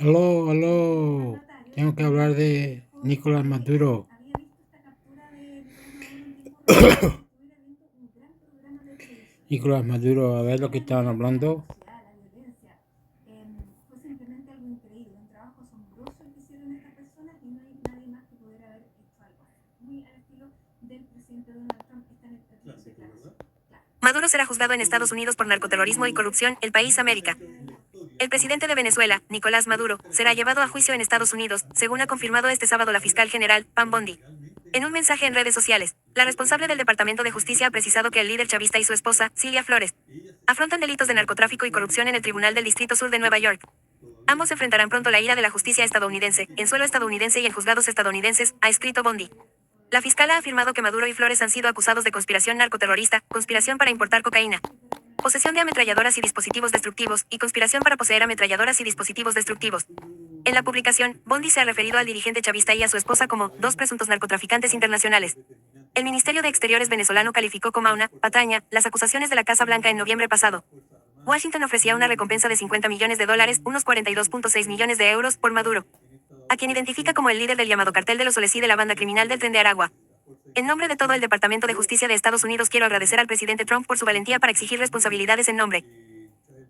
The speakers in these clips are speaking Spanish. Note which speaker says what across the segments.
Speaker 1: Aló, aló. Tengo que hablar de Nicolás Maduro. Nicolás Maduro, a ver lo que estaban hablando.
Speaker 2: Maduro será juzgado en Estados Unidos por narcoterrorismo y corrupción, el país América. El presidente de Venezuela, Nicolás Maduro, será llevado a juicio en Estados Unidos, según ha confirmado este sábado la fiscal general, Pam Bondi. En un mensaje en redes sociales, la responsable del Departamento de Justicia ha precisado que el líder chavista y su esposa, Cilia Flores, afrontan delitos de narcotráfico y corrupción en el Tribunal del Distrito Sur de Nueva York. Ambos enfrentarán pronto la ira de la justicia estadounidense, en suelo estadounidense y en juzgados estadounidenses, ha escrito Bondi. La fiscal ha afirmado que Maduro y Flores han sido acusados de conspiración narcoterrorista, conspiración para importar cocaína, posesión de ametralladoras y dispositivos destructivos, y conspiración para poseer ametralladoras y dispositivos destructivos. En la publicación, Bondi se ha referido al dirigente chavista y a su esposa como dos presuntos narcotraficantes internacionales. El Ministerio de Exteriores venezolano calificó como una patraña las acusaciones de la Casa Blanca en noviembre pasado. Washington ofrecía una recompensa de $50 millones, unos 42.6 millones de euros, por Maduro, a quien identifica como el líder del llamado Cartel de los Soles y de la banda criminal del Tren de Aragua. En nombre de todo el Departamento de Justicia de Estados Unidos quiero agradecer al presidente Trump por su valentía para exigir responsabilidades en nombre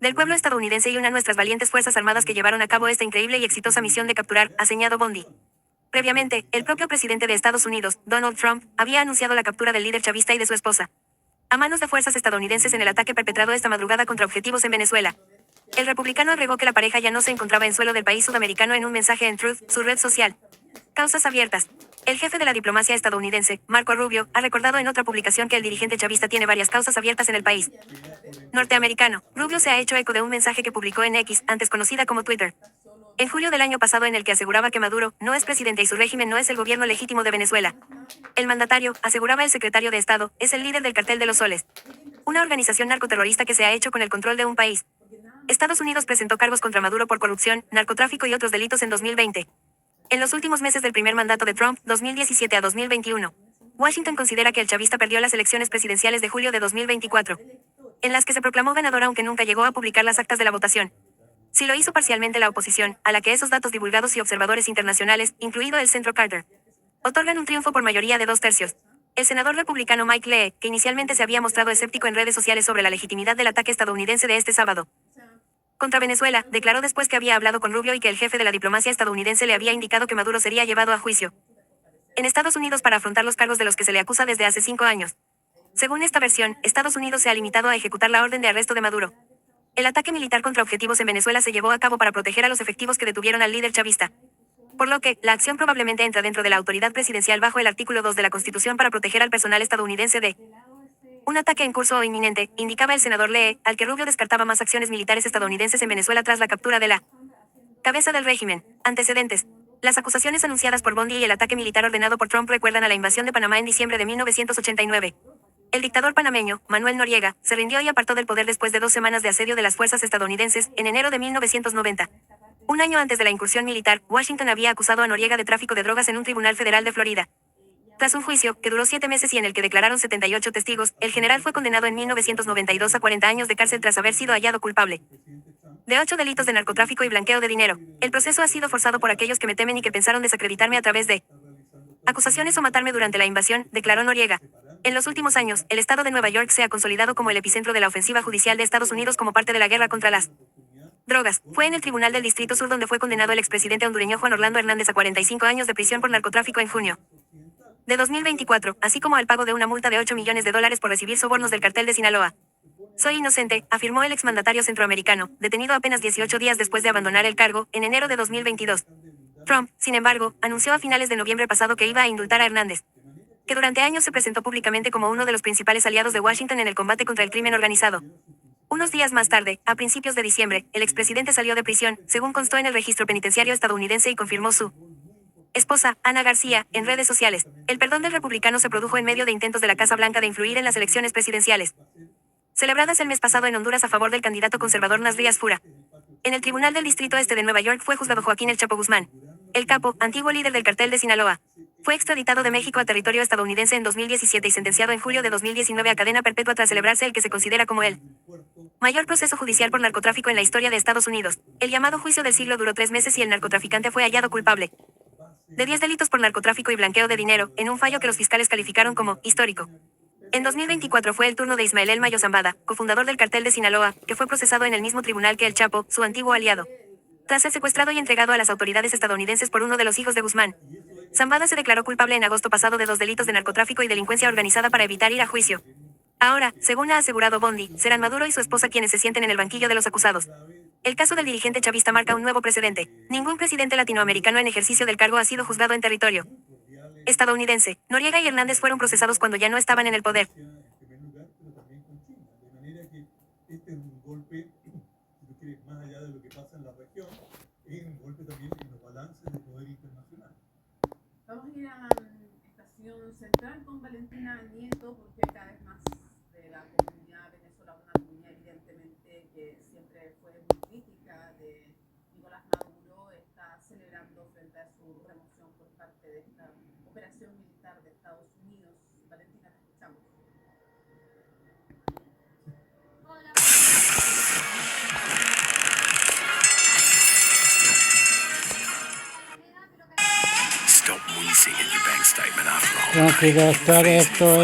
Speaker 2: del pueblo estadounidense y una de nuestras valientes Fuerzas Armadas que llevaron a cabo esta increíble y exitosa misión de capturar, ha señalado Bondi. Previamente, el propio presidente de Estados Unidos, Donald Trump, había anunciado la captura del líder chavista y de su esposa, a manos de fuerzas estadounidenses en el ataque perpetrado esta madrugada contra objetivos en Venezuela. El republicano agregó que la pareja ya no se encontraba en suelo del país sudamericano en un mensaje en Truth, su red social. Causas abiertas. El jefe de la diplomacia estadounidense, Marco Rubio, ha recordado en otra publicación que el dirigente chavista tiene varias causas abiertas en el país norteamericano. Rubio se ha hecho eco de un mensaje que publicó en X, antes conocida como Twitter, en julio del año pasado, en el que aseguraba que Maduro no es presidente y su régimen no es el gobierno legítimo de Venezuela. El mandatario, aseguraba el secretario de Estado, es el líder del Cartel de los Soles, una organización narcoterrorista que se ha hecho con el control de un país. Estados Unidos presentó cargos contra Maduro por corrupción, narcotráfico y otros delitos en 2020. En los últimos meses del primer mandato de Trump, 2017 a 2021, Washington considera que el chavista perdió las elecciones presidenciales de julio de 2024, en las que se proclamó ganador aunque nunca llegó a publicar las actas de la votación. Si lo hizo parcialmente la oposición, a la que esos datos divulgados y observadores internacionales, incluido el Centro Carter, otorgan un triunfo por mayoría de 2/3. El senador republicano Mike Lee, que inicialmente se había mostrado escéptico en redes sociales sobre la legitimidad del ataque estadounidense de este sábado contra Venezuela, declaró después que había hablado con Rubio y que el jefe de la diplomacia estadounidense le había indicado que Maduro sería llevado a juicio en Estados Unidos para afrontar los cargos de los que se le acusa desde hace 5 años. Según esta versión, Estados Unidos se ha limitado a ejecutar la orden de arresto de Maduro. El ataque militar contra objetivos en Venezuela se llevó a cabo para proteger a los efectivos que detuvieron al líder chavista. Por lo que, la acción probablemente entra dentro de la autoridad presidencial bajo el artículo 2 de la Constitución para proteger al personal estadounidense de un ataque en curso o inminente, indicaba el senador Lee, al que Rubio descartaba más acciones militares estadounidenses en Venezuela tras la captura de la cabeza del régimen. Antecedentes. Las acusaciones anunciadas por Bondi y el ataque militar ordenado por Trump recuerdan a la invasión de Panamá en diciembre de 1989. El dictador panameño, Manuel Noriega, se rindió y apartó del poder después de 2 semanas de asedio de las fuerzas estadounidenses, en enero de 1990. Un año antes de la incursión militar, Washington había acusado a Noriega de tráfico de drogas en un tribunal federal de Florida. Tras un juicio, que duró 7 meses y en el que declararon 78 testigos, el general fue condenado en 1992 a 40 años de cárcel tras haber sido hallado culpable de 8 delitos de narcotráfico y blanqueo de dinero. El proceso ha sido forzado por aquellos que me temen y que pensaron desacreditarme a través de acusaciones o matarme durante la invasión, declaró Noriega. En los últimos años, el estado de Nueva York se ha consolidado como el epicentro de la ofensiva judicial de Estados Unidos como parte de la guerra contra las drogas. Fue en el Tribunal del Distrito Sur donde fue condenado el expresidente hondureño Juan Orlando Hernández a 45 años de prisión por narcotráfico en junio de 2024, así como al pago de una multa de $8 millones por recibir sobornos del cartel de Sinaloa. Soy inocente, afirmó el exmandatario centroamericano, detenido apenas 18 días después de abandonar el cargo, en enero de 2022. Trump, sin embargo, anunció a finales de noviembre pasado que iba a indultar a Hernández, que durante años se presentó públicamente como uno de los principales aliados de Washington en el combate contra el crimen organizado. Unos días más tarde, a principios de diciembre, el expresidente salió de prisión, según constó en el registro penitenciario estadounidense y confirmó su esposa, Ana García, en redes sociales. El perdón del republicano se produjo en medio de intentos de la Casa Blanca de influir en las elecciones presidenciales celebradas el mes pasado en Honduras a favor del candidato conservador Nasrías Fura. En el Tribunal del Distrito Este de Nueva York fue juzgado Joaquín El Chapo Guzmán. El capo, antiguo líder del cartel de Sinaloa, fue extraditado de México a territorio estadounidense en 2017 y sentenciado en julio de 2019 a cadena perpetua tras celebrarse el que se considera como el Mayor proceso judicial por narcotráfico en la historia de Estados Unidos. El llamado juicio del siglo duró 3 meses y el narcotraficante fue hallado culpable de 10 delitos por narcotráfico y blanqueo de dinero, en un fallo que los fiscales calificaron como histórico. En 2024 fue el turno de Ismael El Mayo Zambada, cofundador del cartel de Sinaloa, que fue procesado en el mismo tribunal que El Chapo, su antiguo aliado. Tras ser secuestrado y entregado a las autoridades estadounidenses por uno de los hijos de Guzmán, Zambada se declaró culpable en agosto pasado de 2 delitos de narcotráfico y delincuencia organizada para evitar ir a juicio. Ahora, según ha asegurado Bondi, serán Maduro y su esposa quienes se sienten en el banquillo de los acusados. El caso del dirigente chavista marca un nuevo precedente. Ningún presidente latinoamericano en ejercicio del cargo ha sido juzgado en territorio estadounidense. Noriega y Hernández fueron procesados cuando ya no estaban en el poder.
Speaker 3: Vamos a ir a Estación Central con Valentina Nieto porque cada vez más de la comunidad venezolana, una comunidad evidentemente que siempre fue muy crítica de Nicolás Maduro, está celebrando frente a su remoción por parte de esta operación militar de Estados Unidos. Valentina, te escuchamos.
Speaker 4: Stop wheezing in your bank statement after all.
Speaker 1: Tranquilo, estar esto.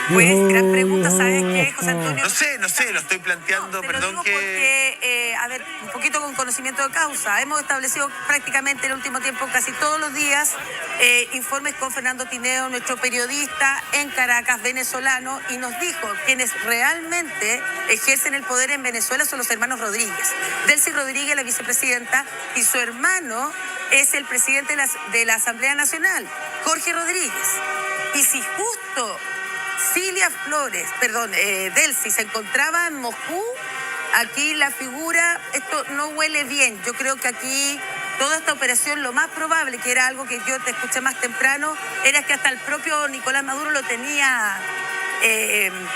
Speaker 5: Pues gran pregunta, ¿sabes qué, José Antonio?
Speaker 4: No sé, lo estoy planteando,
Speaker 5: Te lo
Speaker 4: perdón
Speaker 5: digo
Speaker 4: que...
Speaker 5: porque, a ver, un poquito con conocimiento de causa. Hemos establecido prácticamente en el último tiempo, casi todos los días, informes con Fernando Tineo, nuestro periodista en Caracas, venezolano, y nos dijo quienes realmente ejercen el poder en Venezuela son los hermanos Rodríguez. Delcy Rodríguez, la vicepresidenta, y su hermano es el presidente de la Asamblea Nacional, Jorge Rodríguez. Y si justo Delcy se encontraba en Moscú, aquí la figura, esto no huele bien. Yo creo que aquí toda esta operación, lo más probable, que era algo que yo te escuché más temprano, era que hasta el propio Nicolás Maduro lo tenía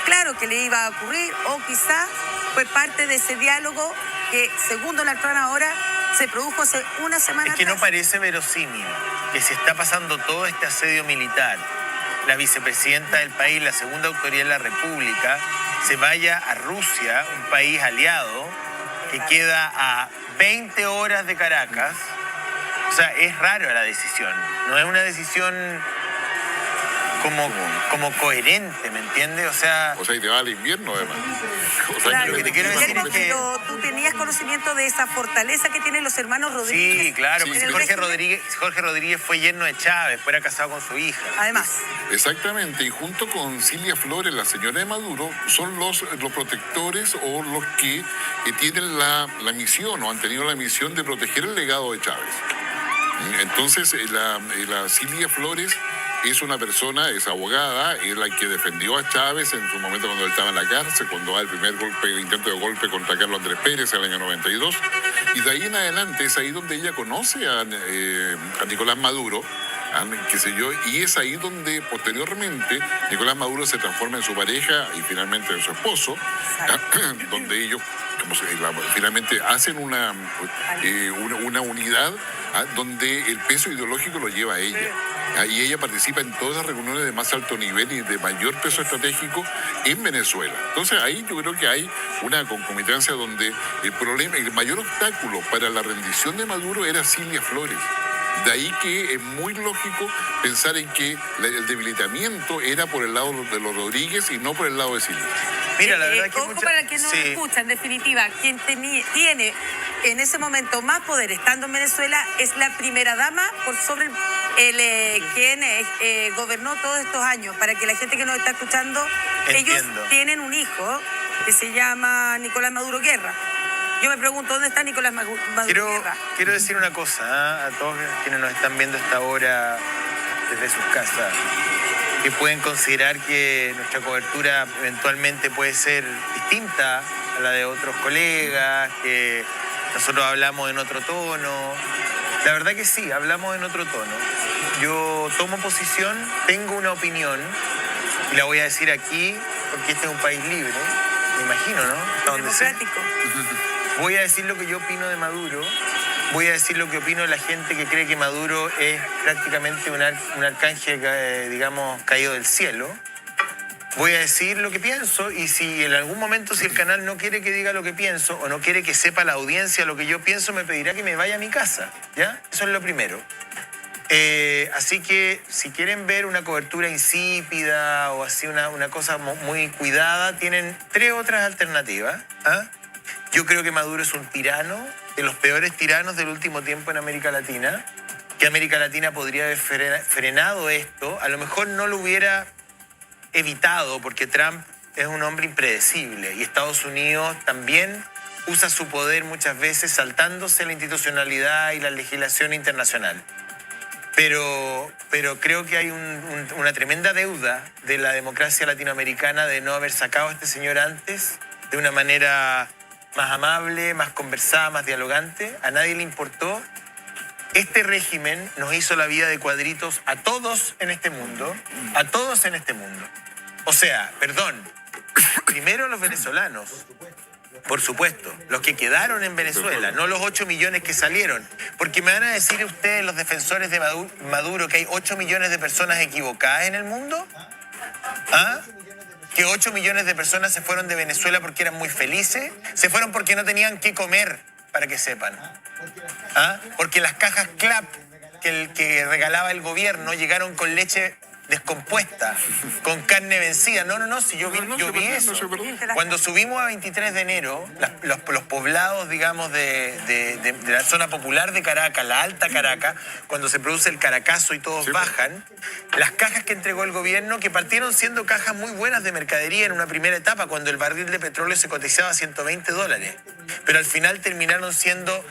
Speaker 5: claro que le iba a ocurrir, o quizá fue parte de ese diálogo que, según Donald Trump ahora, se produjo hace una semana
Speaker 4: Es que no
Speaker 5: atrás.
Speaker 4: parece verosímil que se está pasando todo este asedio militar. La vicepresidenta del país, la segunda autoridad de la República, se vaya a Rusia, un país aliado, que queda a 20 horas de Caracas. O sea, es raro la decisión. No es una decisión como coherente, ¿me entiendes? O sea,
Speaker 6: y te va al invierno además.
Speaker 5: Claro,
Speaker 4: lo que te quiero decir es que-
Speaker 5: pero tú tenías conocimiento de esa fortaleza que tienen los hermanos Rodríguez.
Speaker 4: sí, claro,
Speaker 6: Sí,
Speaker 4: porque
Speaker 5: en el
Speaker 4: Jorge
Speaker 5: régimen.
Speaker 4: Rodríguez fue yerno de Chávez, fue casado con su hija.
Speaker 5: Además,
Speaker 6: Exactamente, y junto con Cilia Flores, la señora de Maduro, son los protectores o los que tienen la misión o han tenido la misión de proteger el legado de Chávez. Entonces, la Cilia Flores es una persona, es abogada, es la que defendió a Chávez en su momento cuando él estaba en la cárcel, cuando da el primer intento de golpe contra Carlos Andrés Pérez en el año 92. Y de ahí en adelante es ahí donde ella conoce a Nicolás Maduro, qué sé yo, y es ahí donde posteriormente Nicolás Maduro se transforma en su pareja y finalmente en su esposo, donde ellos finalmente hacen una unidad donde el peso ideológico lo lleva a ella. Y ella participa en todas las reuniones de más alto nivel y de mayor peso estratégico en Venezuela. Entonces ahí yo creo que hay una concomitancia donde el mayor obstáculo para la rendición de Maduro era Cilia Flores. De ahí que es muy lógico pensar en que el debilitamiento era por el lado de los Rodríguez y no por el lado de Cilia.
Speaker 4: Mira, la verdad que
Speaker 5: ojo para quien no me escucha, en definitiva, quien tiene en ese momento más poder estando en Venezuela es la primera dama por sobre quien gobernó todos estos años. Para que la gente que nos está escuchando, ellos tienen un hijo que se llama Nicolás Maduro Guerra. Yo me pregunto, ¿dónde está Nicolás Maduro Guerra?
Speaker 4: Quiero decir una cosa a todos quienes nos están viendo esta hora desde sus casas, que pueden considerar que nuestra cobertura eventualmente puede ser distinta a la de otros colegas, que nosotros hablamos en otro tono. La verdad que sí, hablamos en otro tono. Yo tomo posición, tengo una opinión, y la voy a decir aquí, porque este es un país libre, me imagino, ¿no? Hasta donde sé.
Speaker 5: Democrático.
Speaker 4: Voy a decir lo que yo opino de Maduro, voy a decir lo que opino de la gente que cree que Maduro es prácticamente un arcángel, digamos, caído del cielo. voy a decir lo que pienso, y si en algún momento, si el canal no quiere que diga lo que pienso o no quiere que sepa la audiencia lo que yo pienso, me pedirá que me vaya a mi casa, ¿ya? Eso es lo primero. Así que si quieren ver una cobertura insípida o así una cosa muy cuidada, tienen 3 otras alternativas. ¿Ah? Yo creo que Maduro es un tirano, de los peores tiranos del último tiempo en América Latina, que América Latina podría haber frenado esto, a lo mejor no lo hubiera evitado, porque Trump es un hombre impredecible y Estados Unidos también usa su poder muchas veces saltándose la institucionalidad y la legislación internacional. Pero creo que hay una tremenda deuda de la democracia latinoamericana de no haber sacado a este señor antes de una manera más amable, más conversada, más dialogante. A nadie le importó. Este régimen nos hizo la vida de cuadritos a todos en este mundo, a todos en este mundo. O sea, perdón, primero los venezolanos, por supuesto, los que quedaron en Venezuela, no los 8 millones que salieron. Porque me van a decir ustedes, los defensores de Maduro, que hay 8 millones de personas equivocadas en el mundo. ¿Ah? Que 8 millones de personas se fueron de Venezuela porque eran muy felices. Se fueron porque no tenían qué comer, para que sepan. ¿Ah? Porque las cajas CLAP que regalaba el gobierno llegaron con leche descompuesta, con carne vencida. No, si yo vi eso. Cuando subimos a 23 de enero, los poblados, digamos, de la zona popular de Caracas, la Alta Caracas, cuando se produce el Caracazo y todos bajan, las cajas que entregó el gobierno, que partieron siendo cajas muy buenas de mercadería en una primera etapa, cuando el barril de petróleo se cotizaba a $120, pero al final terminaron siendo,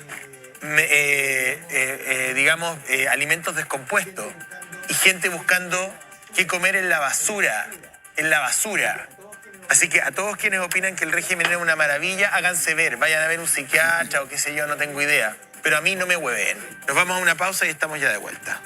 Speaker 4: alimentos descompuestos y gente buscando qué comer en la basura, Así que a todos quienes opinan que el régimen es una maravilla, háganse ver, vayan a ver un psiquiatra o qué sé yo, no tengo idea. Pero a mí no me hueven. Nos vamos a una pausa y estamos ya de vuelta.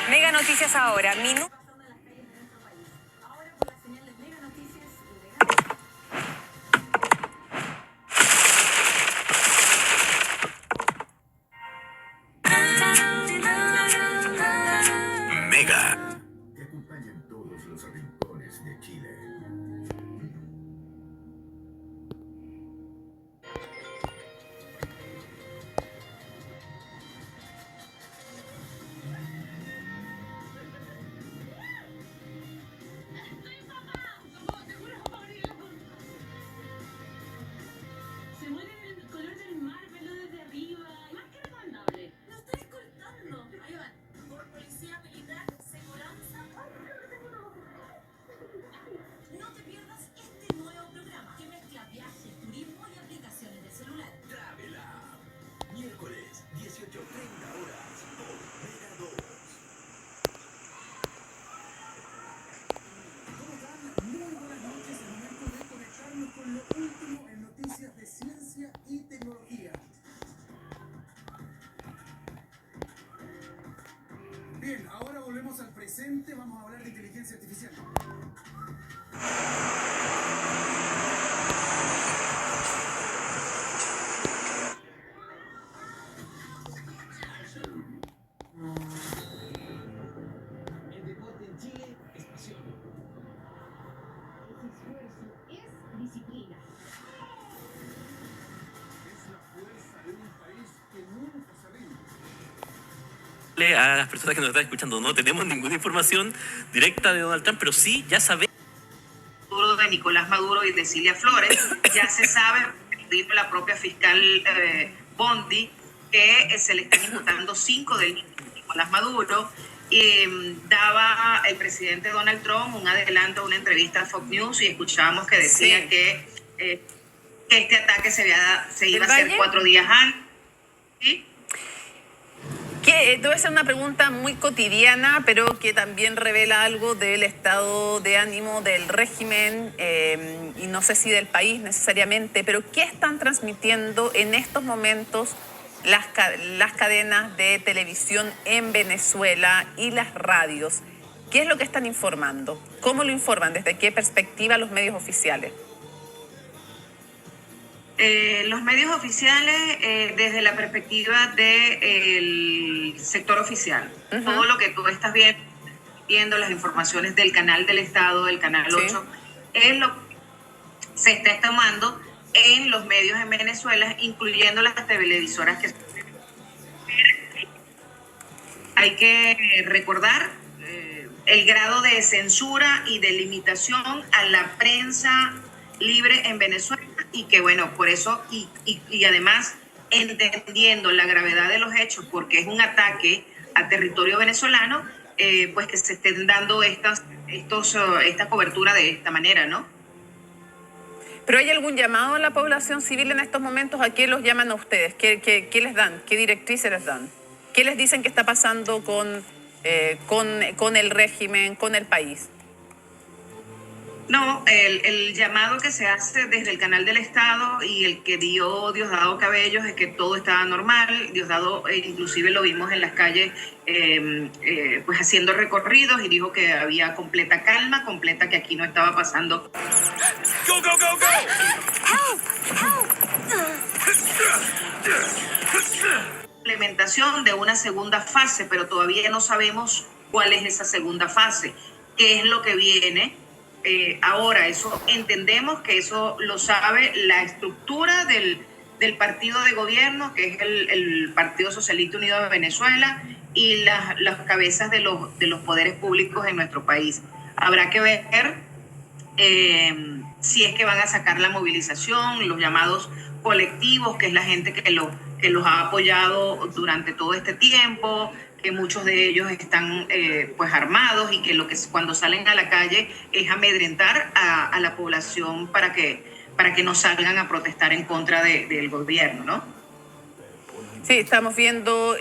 Speaker 2: Mega Noticias ahora,
Speaker 7: Mega. Te acompaña en todos los rincones de Chile.
Speaker 8: Se muere el color del mar, verlo desde arriba. Más que recomendable. Lo estoy escoltando. Ahí van. Por policía militar, seguranza. No te pierdas este nuevo programa que mezcla viajes, turismo y aplicaciones de celular.
Speaker 7: Travela. Miércoles, 18:30 horas por Mega 2.
Speaker 9: ¿Cómo están? Muy buenas noches. Es momento de conectarnos con lo último en noticias de ciencia y tecnología. Bien, ahora volvemos al presente. Vamos a hablar de inteligencia artificial. El deporte en Chile es pasión.
Speaker 8: Es disciplina.
Speaker 9: Es la fuerza de un país que nunca se rinde.
Speaker 10: A las personas que nos están escuchando, no tenemos ninguna información directa de Donald Trump, pero sí ya sabemos
Speaker 3: De Nicolás Maduro y de Cilia Flores, ya se sabe, dijo la propia fiscal Bondi, que se le están imputando 5 delitos a Nicolás Maduro. Daba el presidente Donald Trump un adelanto a una entrevista a Fox News y escuchábamos que decía
Speaker 5: Sí.
Speaker 3: que este ataque se iba a hacer
Speaker 5: Valle?
Speaker 3: 4 días antes. ¿Sí?
Speaker 5: Que debe ser una pregunta muy cotidiana, pero que también revela algo del estado de ánimo del régimen y no sé si del país necesariamente, pero ¿qué están transmitiendo en estos momentos
Speaker 3: las cadenas de televisión en Venezuela y las radios. ¿Qué es lo que están informando? ¿Cómo lo informan? ¿Desde qué perspectiva los medios oficiales?
Speaker 11: Los medios oficiales desde la perspectiva del sector oficial. Todo lo que tú estás viendo, las informaciones del canal del Estado, del canal 8, es lo que se está tomando en los medios en Venezuela, incluyendo las televisoras que hay que recordar el grado de censura y de limitación a la prensa libre en Venezuela, y que bueno, por eso y además entendiendo la gravedad de los hechos, porque es un ataque a territorio venezolano, pues que se estén dando esta cobertura de esta manera, ¿no?
Speaker 3: ¿Pero hay algún llamado a la población civil en estos momentos? ¿A qué los llaman a ustedes? ¿Qué les dan? ¿Qué directrices les dan? ¿Qué les dicen que está pasando con el régimen, con el país?
Speaker 11: No, el llamado que se hace desde el canal del Estado y el que dio Diosdado Cabello es que todo estaba normal. Diosdado inclusive lo vimos en las calles pues haciendo recorridos y dijo que había completa calma, que aquí no estaba pasando.
Speaker 12: Go, go, go, go!
Speaker 11: Implementación de una segunda fase, pero todavía no sabemos cuál es esa segunda fase, qué es lo que viene. Ahora, eso entendemos que eso lo sabe la estructura del partido de gobierno, que es el Partido Socialista Unido de Venezuela, y las cabezas de los poderes públicos en nuestro país. Habrá que ver si es que van a sacar la movilización, los llamados colectivos, que es la gente que los ha apoyado durante todo este tiempo, que muchos de ellos están pues armados, y que cuando salen a la calle es amedrentar a la población para que no salgan a protestar en contra del gobierno, ¿no?
Speaker 3: Sí, estamos viendo,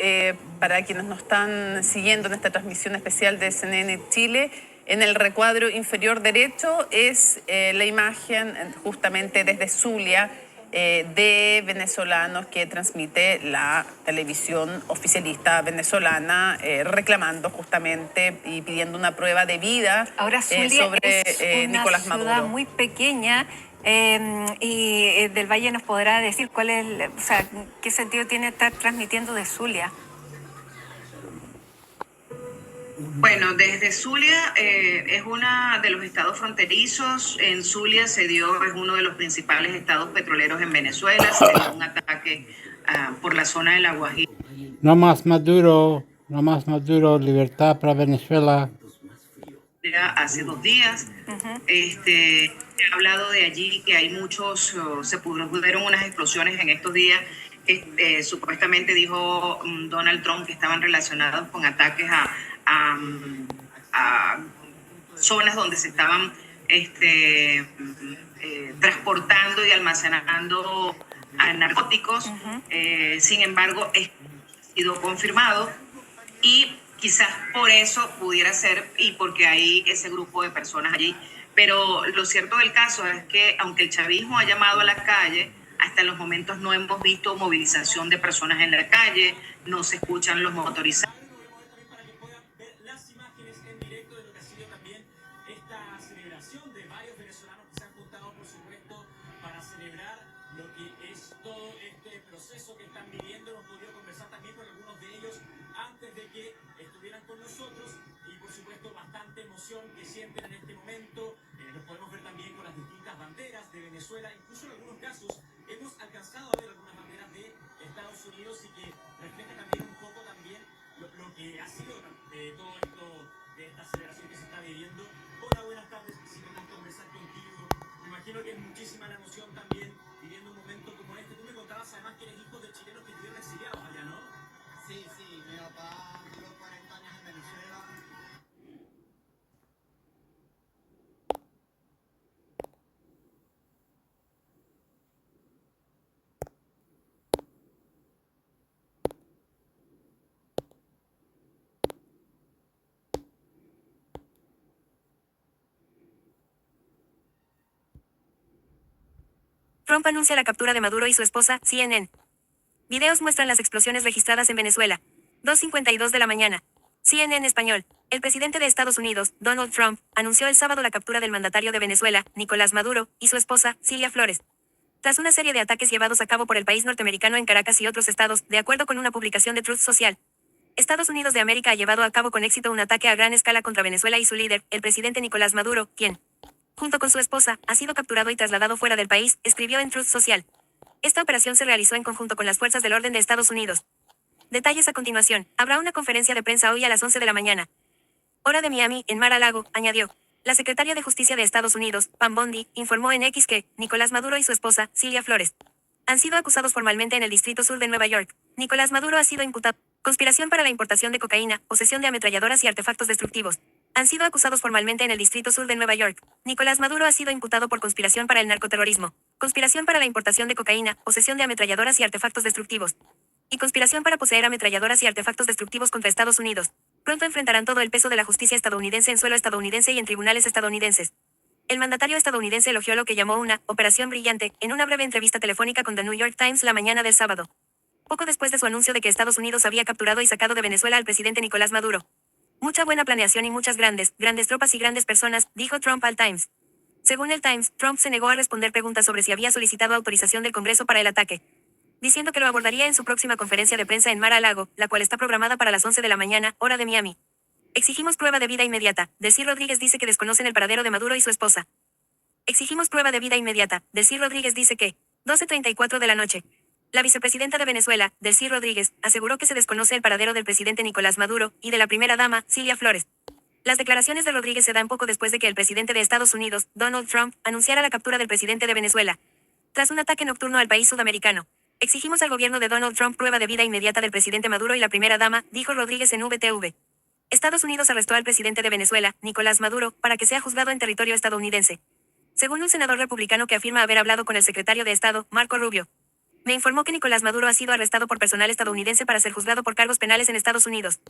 Speaker 3: para quienes nos están siguiendo en esta transmisión especial de CNN Chile, en el recuadro inferior derecho es la imagen justamente desde Zulia, de venezolanos que transmite la televisión oficialista venezolana, reclamando justamente y pidiendo una prueba de vida.
Speaker 2: Ahora Zulia
Speaker 3: sobre
Speaker 2: es una
Speaker 3: Nicolás
Speaker 2: ciudad
Speaker 3: Maduro.
Speaker 2: muy pequeña, y Del Valle nos podrá decir cuál es, o sea, qué sentido tiene estar transmitiendo de Zulia.
Speaker 11: Bueno, desde Zulia es uno de los estados fronterizos. En Zulia es uno de los principales estados petroleros en Venezuela. Se dio un ataque por la zona de La Guajira.
Speaker 1: No más Maduro, libertad para Venezuela.
Speaker 11: Hace 2 días. He hablado de allí que hay se produjeron unas explosiones en estos días. Supuestamente dijo Donald Trump que estaban relacionados con ataques a zonas donde se estaban transportando y almacenando narcóticos. Sin embargo, ha sido confirmado, y quizás por eso pudiera ser, y porque hay ese grupo de personas allí. Pero lo cierto del caso es que aunque el chavismo ha llamado a la calle, hasta los momentos no hemos visto movilización de personas en la calle, no se escuchan los motorizados.
Speaker 12: Que sienten en este momento, los podemos ver también con las distintas banderas de Venezuela. Incluso en algunos casos hemos alcanzado a ver algunas banderas de Estados Unidos, y que refleja también un poco también lo que ha sido todo esto de esta celebración que se está viviendo. Hola, buenas tardes, si me gusta conversar contigo. Me imagino que es muchísima la emoción también viviendo un momento como este. Tú me contabas además que eres hijo de chilenos que estuvieron exiliados allá, ¿no? Sí, mi papá duró 40 años en Venezuela.
Speaker 2: Trump anuncia la captura de Maduro y su esposa, CNN. Videos muestran las explosiones registradas en Venezuela. 2:52 de la mañana. CNN español. El presidente de Estados Unidos, Donald Trump, anunció el sábado la captura del mandatario de Venezuela, Nicolás Maduro, y su esposa, Cilia Flores. Tras una serie de ataques llevados a cabo por el país norteamericano en Caracas y otros estados, de acuerdo con una publicación de Truth Social. Estados Unidos de América ha llevado a cabo con éxito un ataque a gran escala contra Venezuela y su líder, el presidente Nicolás Maduro, quien, junto con su esposa, ha sido capturado y trasladado fuera del país, escribió en Truth Social. Esta operación se realizó en conjunto con las fuerzas del orden de Estados Unidos. Detalles a continuación. Habrá una conferencia de prensa hoy a las 11 de la mañana. Hora de Miami, en Mar-a-Lago, añadió. La secretaria de Justicia de Estados Unidos, Pam Bondi, informó en X que Nicolás Maduro y su esposa, Cilia Flores, han sido acusados formalmente en el Distrito Sur de Nueva York. Nicolás Maduro ha sido imputado. Conspiración para la importación de cocaína, posesión de ametralladoras y artefactos destructivos. Han sido acusados formalmente en el Distrito Sur de Nueva York. Nicolás Maduro ha sido imputado por conspiración para el narcoterrorismo, conspiración para la importación de cocaína, posesión de ametralladoras y artefactos destructivos, y conspiración para poseer ametralladoras y artefactos destructivos contra Estados Unidos. Pronto enfrentarán todo el peso de la justicia estadounidense en suelo estadounidense y en tribunales estadounidenses. El mandatario estadounidense elogió lo que llamó una operación brillante en una breve entrevista telefónica con The New York Times la mañana del sábado, poco después de su anuncio de que Estados Unidos había capturado y sacado de Venezuela al presidente Nicolás Maduro. Mucha buena planeación y muchas grandes tropas y grandes personas, dijo Trump al Times. Según el Times, Trump se negó a responder preguntas sobre si había solicitado autorización del Congreso para el ataque, diciendo que lo abordaría en su próxima conferencia de prensa en Mar-a-Lago, la cual está programada para las 11 de la mañana, hora de Miami. Exigimos prueba de vida inmediata. Delcy Rodríguez dice que desconocen el paradero de Maduro y su esposa. Exigimos prueba de vida inmediata. Delcy Rodríguez dice que 12:34 de la noche. La vicepresidenta de Venezuela, Delcy Rodríguez, aseguró que se desconoce el paradero del presidente Nicolás Maduro y de la primera dama, Cilia Flores. Las declaraciones de Rodríguez se dan poco después de que el presidente de Estados Unidos, Donald Trump, anunciara la captura del presidente de Venezuela, tras un ataque nocturno al país sudamericano. Exigimos al gobierno de Donald Trump prueba de vida inmediata del presidente Maduro y la primera dama, dijo Rodríguez en VTV. Estados Unidos arrestó al presidente de Venezuela, Nicolás Maduro, para que sea juzgado en territorio estadounidense. Según un senador republicano que afirma haber hablado con el secretario de Estado, Marco Rubio, me informó que Nicolás Maduro ha sido arrestado por personal estadounidense para ser juzgado por cargos penales en Estados Unidos,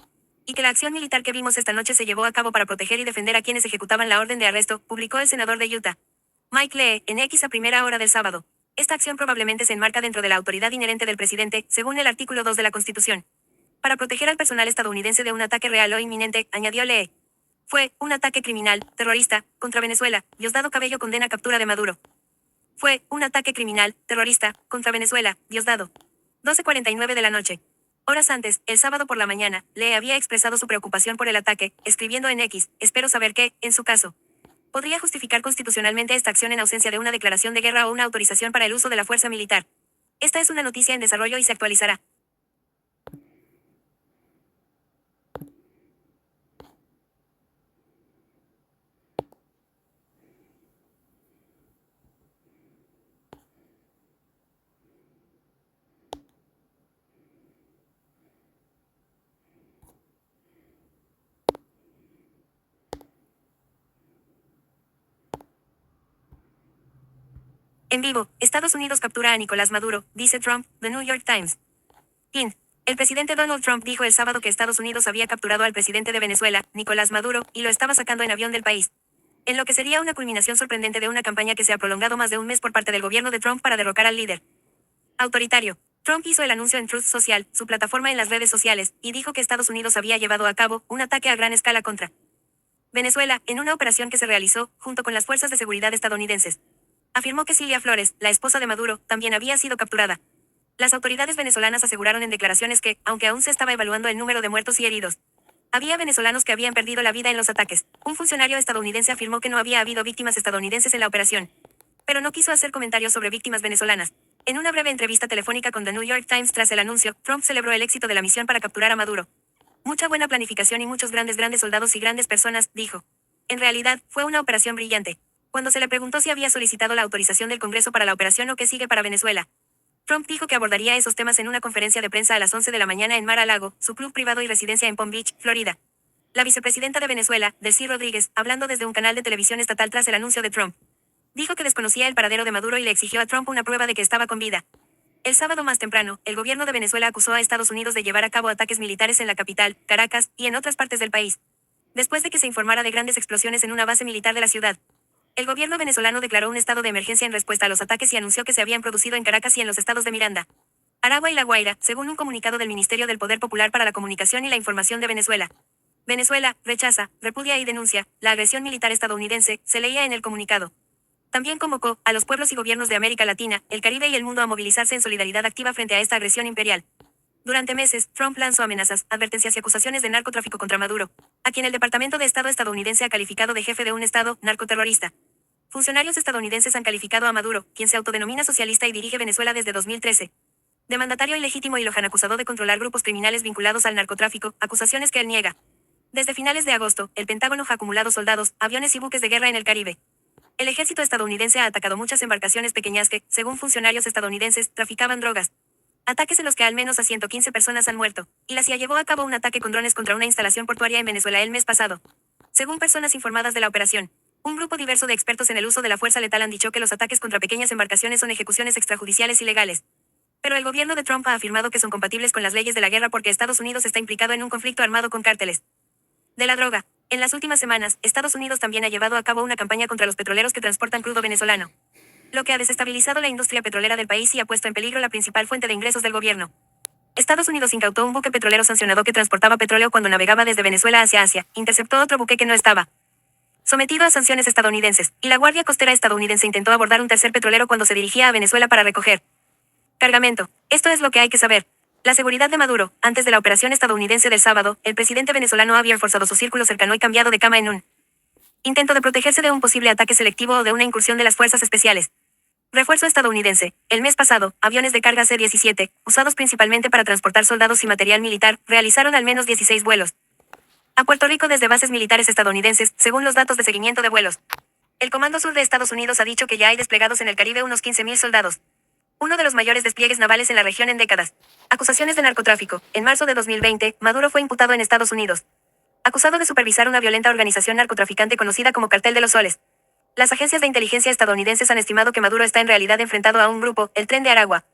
Speaker 2: y que la acción militar que vimos esta noche se llevó a cabo para proteger y defender a quienes ejecutaban la orden de arresto, publicó el senador de Utah, Mike Lee, en X a primera hora del sábado. Esta acción probablemente se enmarca dentro de la autoridad inherente del presidente, según el artículo 2 de la Constitución, para proteger al personal estadounidense de un ataque real o inminente, añadió Lee. Fue un ataque criminal, terrorista, contra Venezuela. Diosdado Cabello condena captura de Maduro. Fue un ataque criminal, terrorista, contra Venezuela. Diosdado. 12:49 de la noche. Horas antes, el sábado por la mañana, Lee había expresado su preocupación por el ataque, escribiendo en X, espero saber qué, en su caso, podría justificar constitucionalmente esta acción en ausencia de una declaración de guerra o una autorización para el uso de la fuerza militar. Esta es una noticia en desarrollo y se actualizará. En vivo, Estados Unidos captura a Nicolás Maduro, dice Trump, The New York Times. Pin. El presidente Donald Trump dijo el sábado que Estados Unidos había capturado al presidente de Venezuela, Nicolás Maduro, y lo estaba sacando en avión del país. En lo que sería una culminación sorprendente de una campaña que se ha prolongado más de un mes por parte del gobierno de Trump para derrocar al líder autoritario. Trump hizo el anuncio en Truth Social, su plataforma en las redes sociales, y dijo que Estados Unidos había llevado a cabo un ataque a gran escala contra Venezuela, en una operación que se realizó, junto con las fuerzas de seguridad estadounidenses. Afirmó que Cilia Flores, la esposa de Maduro, también había sido capturada. Las autoridades venezolanas aseguraron en declaraciones que, aunque aún se estaba evaluando el número de muertos y heridos, había venezolanos que habían perdido la vida en los ataques. Un funcionario estadounidense afirmó que no había habido víctimas estadounidenses en la operación, pero no quiso hacer comentarios sobre víctimas venezolanas. En una breve entrevista telefónica con The New York Times tras el anuncio, Trump celebró el éxito de la misión para capturar a Maduro. Mucha buena planificación y muchos grandes soldados y grandes personas, dijo. En realidad, fue una operación brillante. Cuando se le preguntó si había solicitado la autorización del Congreso para la operación o qué sigue para Venezuela, Trump dijo que abordaría esos temas en una conferencia de prensa a las 11 de la mañana en Mar-a-Lago, su club privado y residencia en Palm Beach, Florida. La vicepresidenta de Venezuela, Delcy Rodríguez, hablando desde un canal de televisión estatal tras el anuncio de Trump, dijo que desconocía el paradero de Maduro y le exigió a Trump una prueba de que estaba con vida. El sábado más temprano, el gobierno de Venezuela acusó a Estados Unidos de llevar a cabo ataques militares en la capital, Caracas, y en otras partes del país, después de que se informara de grandes explosiones en una base militar de la ciudad. El gobierno venezolano declaró un estado de emergencia en respuesta a los ataques y anunció que se habían producido en Caracas y en los estados de Miranda, Aragua y La Guaira, según un comunicado del Ministerio del Poder Popular para la Comunicación y la Información de Venezuela. Venezuela rechaza, repudia y denuncia la agresión militar estadounidense, se leía en el comunicado. También convocó a los pueblos y gobiernos de América Latina, el Caribe y el mundo a movilizarse en solidaridad activa frente a esta agresión imperial. Durante meses, Trump lanzó amenazas, advertencias y acusaciones de narcotráfico contra Maduro, a quien el Departamento de Estado estadounidense ha calificado de jefe de un Estado narcoterrorista. Funcionarios estadounidenses han calificado a Maduro, quien se autodenomina socialista y dirige Venezuela desde 2013, de mandatario ilegítimo y lo han acusado de controlar grupos criminales vinculados al narcotráfico, acusaciones que él niega. Desde finales de agosto, el Pentágono ha acumulado soldados, aviones y buques de guerra en el Caribe. El ejército estadounidense ha atacado muchas embarcaciones pequeñas que, según funcionarios estadounidenses, traficaban drogas. Ataques en los que al menos a 115 personas han muerto, y la CIA llevó a cabo un ataque con drones contra una instalación portuaria en Venezuela el mes pasado. Según personas informadas de la operación, un grupo diverso de expertos en el uso de la fuerza letal han dicho que los ataques contra pequeñas embarcaciones son ejecuciones extrajudiciales ilegales. Pero el gobierno de Trump ha afirmado que son compatibles con las leyes de la guerra porque Estados Unidos está implicado en un conflicto armado con cárteles de la droga. En las últimas semanas, Estados Unidos también ha llevado a cabo una campaña contra los petroleros que transportan crudo venezolano, lo que ha desestabilizado la industria petrolera del país y ha puesto en peligro la principal fuente de ingresos del gobierno. Estados Unidos incautó un buque petrolero sancionado que transportaba petróleo cuando navegaba desde Venezuela hacia Asia, interceptó otro buque que no estaba sometido a sanciones estadounidenses, y la Guardia Costera estadounidense intentó abordar un tercer petrolero cuando se dirigía a Venezuela para recoger cargamento. Esto es lo que hay que saber. La seguridad de Maduro. Antes de la operación estadounidense del sábado, el presidente venezolano había forzado su círculo cercano y cambiado de cama en un intento de protegerse de un posible ataque selectivo o de una incursión de las fuerzas especiales. Refuerzo estadounidense. El mes pasado, aviones de carga C-17, usados principalmente para transportar soldados y material militar, realizaron al menos 16 vuelos a Puerto Rico desde bases militares estadounidenses, según los datos de seguimiento de vuelos. El Comando Sur de Estados Unidos ha dicho que ya hay desplegados en el Caribe unos 15.000 soldados. Uno de los mayores despliegues navales en la región en décadas. Acusaciones de narcotráfico. En marzo de 2020, Maduro fue imputado en Estados Unidos, acusado de supervisar una violenta organización narcotraficante conocida como Cartel de los Soles. Las agencias de inteligencia estadounidenses han estimado que Maduro está en realidad enfrentado a un grupo, el Tren de Aragua.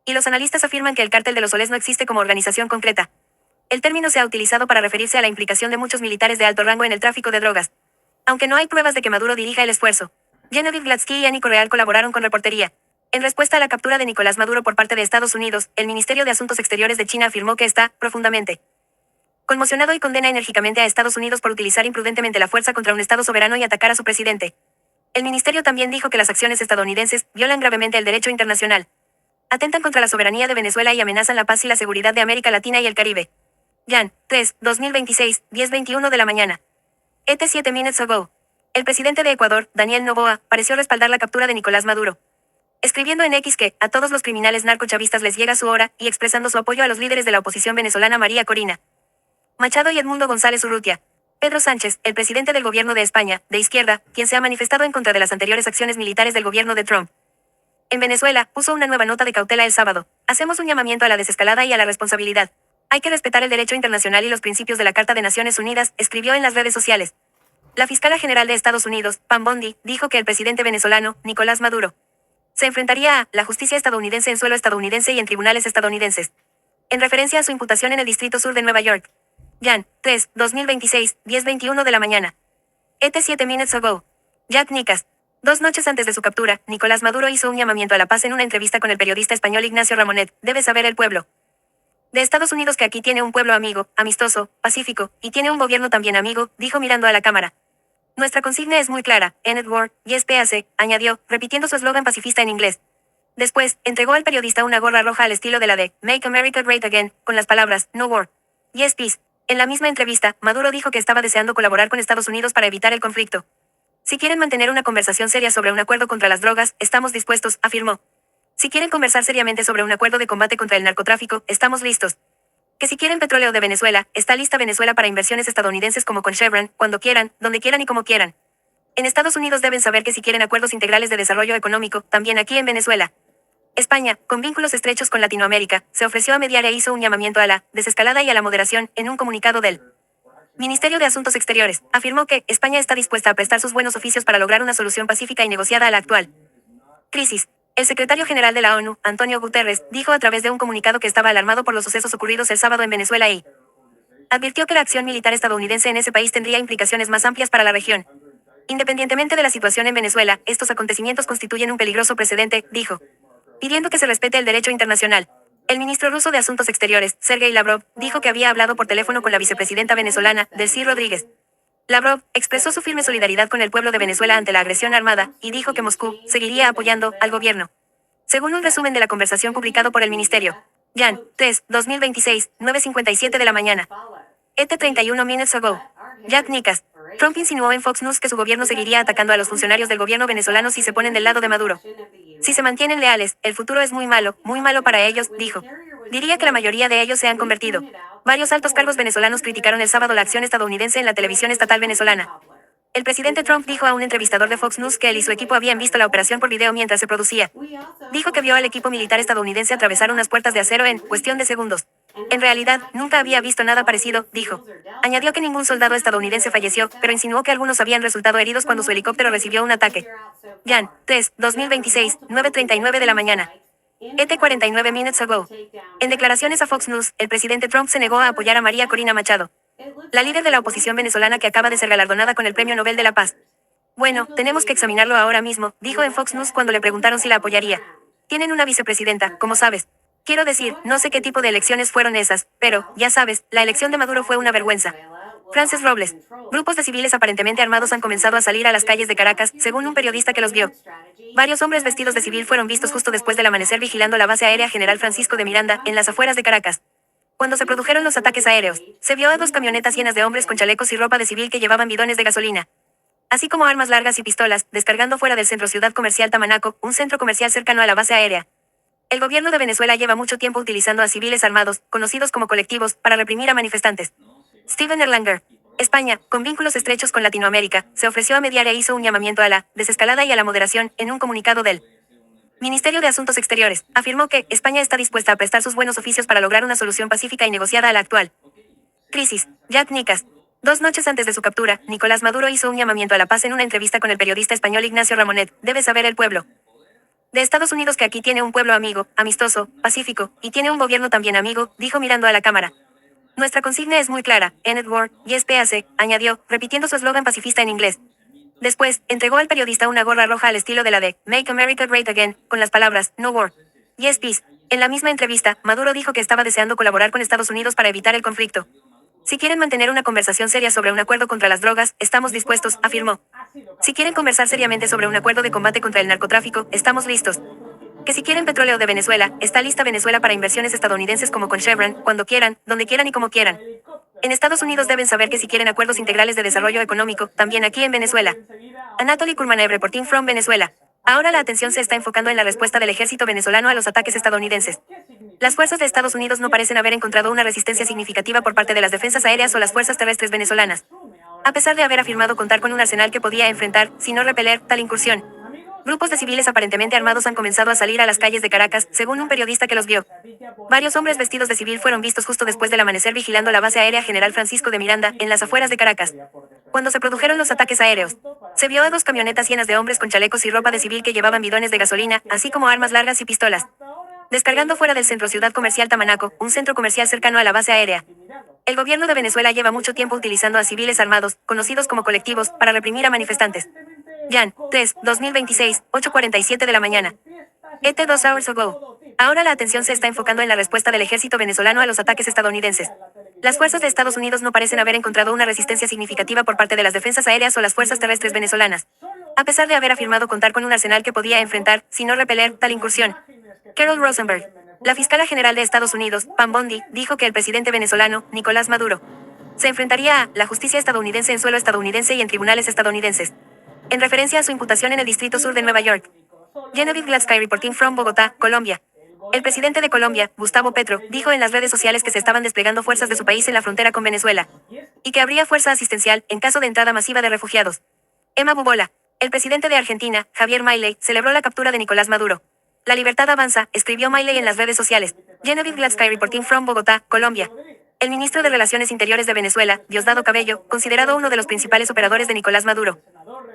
Speaker 2: Y los analistas afirman que el Cártel de los Soles no existe como organización concreta. El término se ha utilizado para referirse a la implicación de muchos militares de alto rango en el tráfico de drogas. Aunque no hay pruebas de que Maduro dirija el esfuerzo. Genevieve Gladsky y Annie Correal colaboraron con reportería. En respuesta a la captura de Nicolás Maduro por parte de Estados Unidos, el Ministerio de Asuntos Exteriores de China afirmó que está profundamente conmocionado y condena enérgicamente a Estados Unidos por utilizar imprudentemente la fuerza contra un Estado soberano y atacar a su presidente. El ministerio también dijo que las acciones estadounidenses violan gravemente el derecho internacional, atentan contra la soberanía de Venezuela y amenazan la paz y la seguridad de América Latina y el Caribe. Jan, 3, 2026, 10:21 de la mañana. ET 7 minutes ago. El presidente de Ecuador, Daniel Noboa, pareció respaldar la captura de Nicolás Maduro, escribiendo en X que a todos los criminales narcochavistas les llega su hora, y expresando su apoyo a los líderes de la oposición venezolana María Corina Machado y Edmundo González Urrutia. Pedro Sánchez, el presidente del gobierno de España, de izquierda, quien se ha manifestado en contra de las anteriores acciones militares del gobierno de Trump en Venezuela, puso una nueva nota de cautela el sábado. Hacemos un llamamiento a la desescalada y a la responsabilidad. Hay que respetar el derecho internacional y los principios de la Carta de Naciones Unidas, escribió en las redes sociales. La fiscala general de Estados Unidos, Pam Bondi, dijo que el presidente venezolano, Nicolás Maduro, se enfrentaría a la justicia estadounidense en suelo estadounidense y en tribunales estadounidenses, en referencia a su imputación en el Distrito Sur de Nueva York. Jan, 3, 2026, 10:21 de la mañana. ET 7 minutes ago. Jack Nicas. 2 noches antes de su captura, Nicolás Maduro hizo un llamamiento a la paz en una entrevista con el periodista español Ignacio Ramonet. Debe saber el pueblo de Estados Unidos que aquí tiene un pueblo amigo, amistoso, pacífico, y tiene un gobierno también amigo, dijo mirando a la cámara. Nuestra consigna es muy clara, End War, Yes PAC, añadió, repitiendo su eslogan pacifista en inglés. Después, entregó al periodista una gorra roja al estilo de la de Make America Great Again, con las palabras No War, Yes Peace. En la misma entrevista, Maduro dijo que estaba deseando colaborar con Estados Unidos para evitar el conflicto. Si quieren mantener una conversación seria sobre un acuerdo contra las drogas, estamos dispuestos, afirmó. Si quieren conversar seriamente sobre un acuerdo de combate contra el narcotráfico, estamos listos. Que si quieren petróleo de Venezuela, está lista Venezuela para inversiones estadounidenses como con Chevron, cuando quieran, donde quieran y como quieran. En Estados Unidos deben saber que si quieren acuerdos integrales de desarrollo económico, también aquí en Venezuela. España, con vínculos estrechos con Latinoamérica, se ofreció a mediar e hizo un llamamiento a la desescalada y a la moderación, en un comunicado del Ministerio de Asuntos Exteriores. Afirmó que España está dispuesta a prestar sus buenos oficios para lograr una solución pacífica y negociada a la actual crisis. El secretario general de la ONU, Antonio Guterres, dijo a través de un comunicado que estaba alarmado por los sucesos ocurridos el sábado en Venezuela y advirtió que la acción militar estadounidense en ese país tendría implicaciones más amplias para la región. Independientemente de la situación en Venezuela, estos acontecimientos constituyen un peligroso precedente, dijo, pidiendo que se respete el derecho internacional. El ministro ruso de Asuntos Exteriores, Sergei Lavrov, dijo que había hablado por teléfono con la vicepresidenta venezolana, Delcy Rodríguez. Lavrov expresó su firme solidaridad con el pueblo de Venezuela ante la agresión armada y dijo que Moscú seguiría apoyando al gobierno. Según un resumen de la conversación publicado por el ministerio. Jan, 3, 2026, 9:57 de la mañana. 31 minutes ago. Jack Nicas. Trump insinuó en Fox News que su gobierno seguiría atacando a los funcionarios del gobierno venezolano si se ponen del lado de Maduro. Si se mantienen leales, el futuro es muy malo para ellos, dijo. Diría que la mayoría de ellos se han convertido. Varios altos cargos venezolanos criticaron el sábado la acción estadounidense en la televisión estatal venezolana. El presidente Trump dijo a un entrevistador de Fox News que él y su equipo habían visto la operación por video mientras se producía. Dijo que vio al equipo militar estadounidense atravesar unas puertas de acero en cuestión de segundos. En realidad, nunca había visto nada parecido, dijo. Añadió que ningún soldado estadounidense falleció, pero insinuó que algunos habían resultado heridos cuando su helicóptero recibió un ataque. Jan, 3, 2026, 9:39 de la mañana. 49 minutes ago. En declaraciones a Fox News, el presidente Trump se negó a apoyar a María Corina Machado, la líder de la oposición venezolana que acaba de ser galardonada con el Premio Nobel de la Paz. Bueno, tenemos que examinarlo ahora mismo, dijo en Fox News cuando le preguntaron si la apoyaría. Tienen una vicepresidenta, como sabes. Quiero decir, no sé qué tipo de elecciones fueron esas, pero, ya sabes, la elección de Maduro fue una vergüenza. Frances Robles. Grupos de civiles aparentemente armados han comenzado a salir a las calles de Caracas, según un periodista que los vio. Varios hombres vestidos de civil fueron vistos justo después del amanecer vigilando la base aérea General Francisco de Miranda, en las afueras de Caracas. Cuando se produjeron los ataques aéreos, se vio a 2 camionetas llenas de hombres con chalecos y ropa de civil que llevaban bidones de gasolina, así como armas largas y pistolas, descargando fuera del centro Ciudad Comercial Tamanaco, un centro comercial cercano a la base aérea. El gobierno de Venezuela lleva mucho tiempo utilizando a civiles armados, conocidos como colectivos, para reprimir a manifestantes. Steven Erlanger. España, con vínculos estrechos con Latinoamérica, se ofreció a mediar e hizo un llamamiento a la desescalada y a la moderación, en un comunicado del Ministerio de Asuntos Exteriores. Afirmó que España está dispuesta a prestar sus buenos oficios para lograr una solución pacífica y negociada a la actual crisis. Jack Nicas. 2 noches antes de su captura, Nicolás Maduro hizo un llamamiento a la paz en una entrevista con el periodista español Ignacio Ramonet. Debe saber el pueblo de Estados Unidos que aquí tiene un pueblo amigo, amistoso, pacífico, y tiene un gobierno también amigo, dijo mirando a la cámara. Nuestra consigna es muy clara, End War, Yes PAC, añadió, repitiendo su eslogan pacifista en inglés. Después, entregó al periodista una gorra roja al estilo de la de Make America Great Again, con las palabras No War, Yes Peace. En la misma entrevista, Maduro dijo que estaba deseando colaborar con Estados Unidos para evitar el conflicto. Si quieren mantener una conversación seria sobre un acuerdo contra las drogas, estamos dispuestos, afirmó. Si quieren conversar seriamente sobre un acuerdo de combate contra el narcotráfico, estamos listos. Que si quieren petróleo de Venezuela, está lista Venezuela para inversiones estadounidenses como con Chevron, cuando quieran, donde quieran y como quieran. En Estados Unidos deben saber que si quieren acuerdos integrales de desarrollo económico, también aquí en Venezuela. Anatoly Kurmanev reporting from Venezuela. Ahora la atención se está enfocando en la respuesta del ejército venezolano a los ataques estadounidenses. Las fuerzas de Estados Unidos no parecen haber encontrado una resistencia significativa por parte de las defensas aéreas o las fuerzas terrestres venezolanas, a pesar de haber afirmado contar con un arsenal que podía enfrentar, si no repeler, tal incursión. Grupos de civiles aparentemente armados han comenzado a salir a las calles de Caracas, según un periodista que los vio. Varios hombres vestidos de civil fueron vistos justo después del amanecer vigilando la base aérea General Francisco de Miranda, en las afueras de Caracas. Cuando se produjeron los ataques aéreos, se vio a 2 camionetas llenas de hombres con chalecos y ropa de civil que llevaban bidones de gasolina, así como armas largas y pistolas, descargando fuera del centro Ciudad Comercial Tamanaco, un centro comercial cercano a la base aérea. El gobierno de Venezuela lleva mucho tiempo utilizando a civiles armados, conocidos como colectivos, para reprimir a manifestantes. Jan, 3, 2026, 8:47 de la mañana. 2 hours ago. Ahora la atención se está enfocando en la respuesta del ejército venezolano a los ataques estadounidenses. Las fuerzas de Estados Unidos no parecen haber encontrado una resistencia significativa por parte de las defensas aéreas o las fuerzas terrestres venezolanas, a pesar de haber afirmado contar con un arsenal que podía enfrentar, si no repeler, tal incursión. Carol Rosenberg. La fiscala general de Estados Unidos, Pam Bondi, dijo que el presidente venezolano, Nicolás Maduro, se enfrentaría a la justicia estadounidense en suelo estadounidense y en tribunales estadounidenses, en referencia a su imputación en el Distrito Sur de Nueva York. Genevieve Gladsky reporting from Bogotá, Colombia. El presidente de Colombia, Gustavo Petro, dijo en las redes sociales que se estaban desplegando fuerzas de su país en la frontera con Venezuela, y que habría fuerza asistencial en caso de entrada masiva de refugiados. Emma Bubola. El presidente de Argentina, Javier Milei, celebró la captura de Nicolás Maduro. La libertad avanza, escribió Milei en las redes sociales. Genevieve Gladsky reporting from Bogotá, Colombia. El ministro de Relaciones Interiores de Venezuela, Diosdado Cabello, considerado uno de los principales operadores de Nicolás Maduro,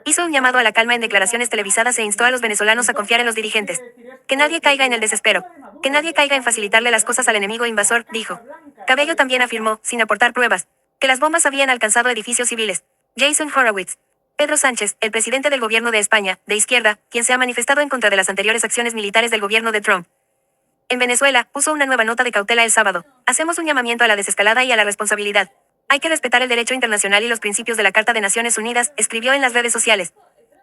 Speaker 2: hizo un llamado a la calma en declaraciones televisadas e instó a los venezolanos a confiar en los dirigentes. Que nadie caiga en el desespero. Que nadie caiga en facilitarle las cosas al enemigo invasor, dijo. Cabello también afirmó, sin aportar pruebas, que las bombas habían alcanzado edificios civiles. Jason Horowitz. Pedro Sánchez, el presidente del gobierno de España, de izquierda, quien se ha manifestado en contra de las anteriores acciones militares del gobierno de Trump. En Venezuela, puso una nueva nota de cautela el sábado. Hacemos un llamamiento a la desescalada y a la responsabilidad. Hay que respetar el derecho internacional y los principios de la Carta de Naciones Unidas, escribió en las redes sociales.